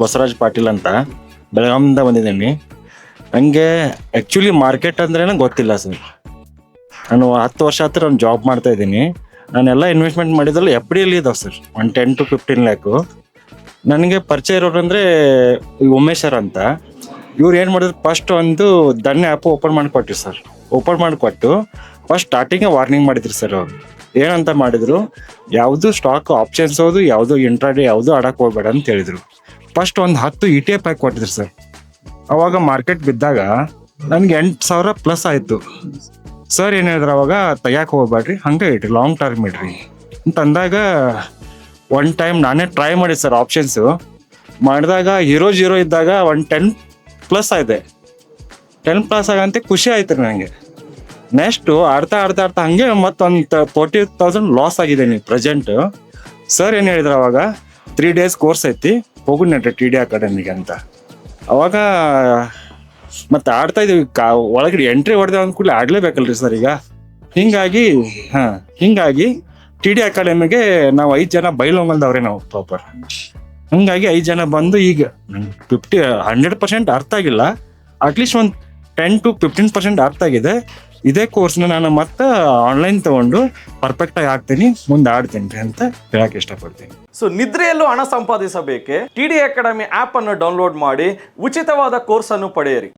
ಬಸವರಾಜ್ ಪಾಟೀಲ್ ಅಂತ ಬೆಳಗಾವಿಂದ ಬಂದಿದ್ದೀನಿ. ನನಗೆ ಆ್ಯಕ್ಚುಲಿ ಮಾರ್ಕೆಟ್ ಅಂದ್ರೇ ಗೊತ್ತಿಲ್ಲ ಸರ್. ನಾನು 10 ವರ್ಷ ಹತ್ರ ನಾನು ಜಾಬ್ ಮಾಡ್ತಾ ಇದ್ದೀನಿ. ನಾನೆಲ್ಲ ಇನ್ವೆಸ್ಟ್ಮೆಂಟ್ ಮಾಡಿದ್ರಲ್ಲಿ ಎಫ್ ಡಿಯಲ್ಲಿ ಇದಾವೆ ಸರ್, ಒಂದು 10 to 15 ಲ್ಯಾಕು. ನನಗೆ ಪರಿಚಯ ಇರೋರು ಅಂದರೆ ಉಮೇಶ್ ಸರ್ ಅಂತ. ಇವ್ರು ಏನು ಮಾಡಿದ್ರು, ಫಸ್ಟ್ ಒಂದು ಧನ್ಯ ಆ್ಯಪ್ ಓಪನ್ ಮಾಡಿಕೊಟ್ರು ಸರ್. ಓಪನ್ ಮಾಡಿಕೊಟ್ಟು ಫಸ್ಟ್ ಸ್ಟಾರ್ಟಿಂಗೇ ವಾರ್ನಿಂಗ್ ಮಾಡಿದ್ರು ಸರ್. ಅವರು ಏನಂತ ಮಾಡಿದರು, ಯಾವುದು ಸ್ಟಾಕ್ ಆಪ್ಷನ್ಸ್ ಹೌದು, ಯಾವುದು ಇಂಟ್ರಾಡೇ ಯಾವುದು ಆಡಕ್ಕೆ ಹೋಗ್ಬೇಡ ಅಂತ ಹೇಳಿದರು. ಫಸ್ಟ್ ಒಂದು 10 ETF ಹಾಕಿ ಕೊಟ್ಟಿದ್ರು ಸರ್. ಅವಾಗ ಮಾರ್ಕೆಟ್ ಬಿದ್ದಾಗ ನನಗೆ 8,000 ಪ್ಲಸ್ ಆಯಿತು. ಸರ್ ಏನು ಹೇಳಿದ್ರು ಅವಾಗ, ತೆಗಿಯಕ್ಕೆ ಹೋಗ್ಬೇಡ್ರಿ, ಹಂಗೆ ಇಡ್ರಿ, ಲಾಂಗ್ ಟರ್ಮ್ ಇಡ್ರಿ ಅಂತ ಅಂದಾಗ ಒನ್ ಟೈಮ್ ನಾನೇ ಟ್ರೈ ಮಾಡಿದೆ ಸರ್. ಆಪ್ಷನ್ಸು ಮಾಡಿದಾಗ ಜೀರೋ ಇದ್ದಾಗ ಒಂದು 10 ಪ್ಲಸ್ ಆಯಿತೆ. 10 ಪ್ಲಸ್ ಆಗಂತೆ ಖುಷಿ ಆಯ್ತು ರೀ ನನಗೆ. ನೆಕ್ಸ್ಟು ಆಡ್ತಾ ಹಂಗೆ ಮತ್ತೊಂದು 40,000 ಲಾಸ್ ಆಗಿದ್ದೀನಿ ಪ್ರೆಸೆಂಟು. ಸರ್ ಏನು ಹೇಳಿದ್ರು ಅವಾಗ, 3 days ಕೋರ್ಸ್ ಐತಿ, ಹೋಗು ನಡ್ರಿ TD ಅಕಾಡೆಮಿಗೆ ಅಂತ. ಅವಾಗ ಮತ್ತು ಆಡ್ತಾ ಇದೀವಿ, ಒಳಗಡೆ ಎಂಟ್ರಿ ಹೊಡೆದ ಅಂದ ಕೂಡಲೇ ಆಡಲೇಬೇಕಲ್ರಿ ಸರ್ ಈಗ. ಹಿಂಗಾಗಿ TD ಅಕಾಡೆಮಿಗೆ ನಾವು 5 ಜನ ಬೈಲೊಂಗಲ್ದವ್ರೆ ನಾವು ಪ್ರಾಪರ್. ಹಂಗಾಗಿ 5 ಜನ ಬಂದು ಈಗ 100% ಅರ್ಥ ಆಗಿಲ್ಲ, ಅಟ್ಲೀಸ್ಟ್ ಒಂದು 10 to 15% ಅರ್ಥ ಆಗಿದೆ. ಇದೇ ಕೋರ್ಸ್ನ ನಾನು ಮತ್ತೆ ಆನ್ಲೈನ್ ತೊಗೊಂಡು ಪರ್ಫೆಕ್ಟಾಗಿ ಆಗ್ತೀನಿ, ಮುಂದೆ ಆಡ್ತೀನಿ ಅಂತ ಹೇಳಕ್ಕೆ ಇಷ್ಟಪಡ್ತೀನಿ. ಸೊ ನಿದ್ರೆಯಲ್ಲೂ ಹಣ ಸಂಪಾದಿಸಬೇಕೆ? TD ಅಕಾಡೆಮಿ ಆ್ಯಪ್ ಅನ್ನು ಡೌನ್ಲೋಡ್ ಮಾಡಿ ಉಚಿತವಾದ ಕೋರ್ಸ್ ಅನ್ನು ಪಡೆಯಿರಿ.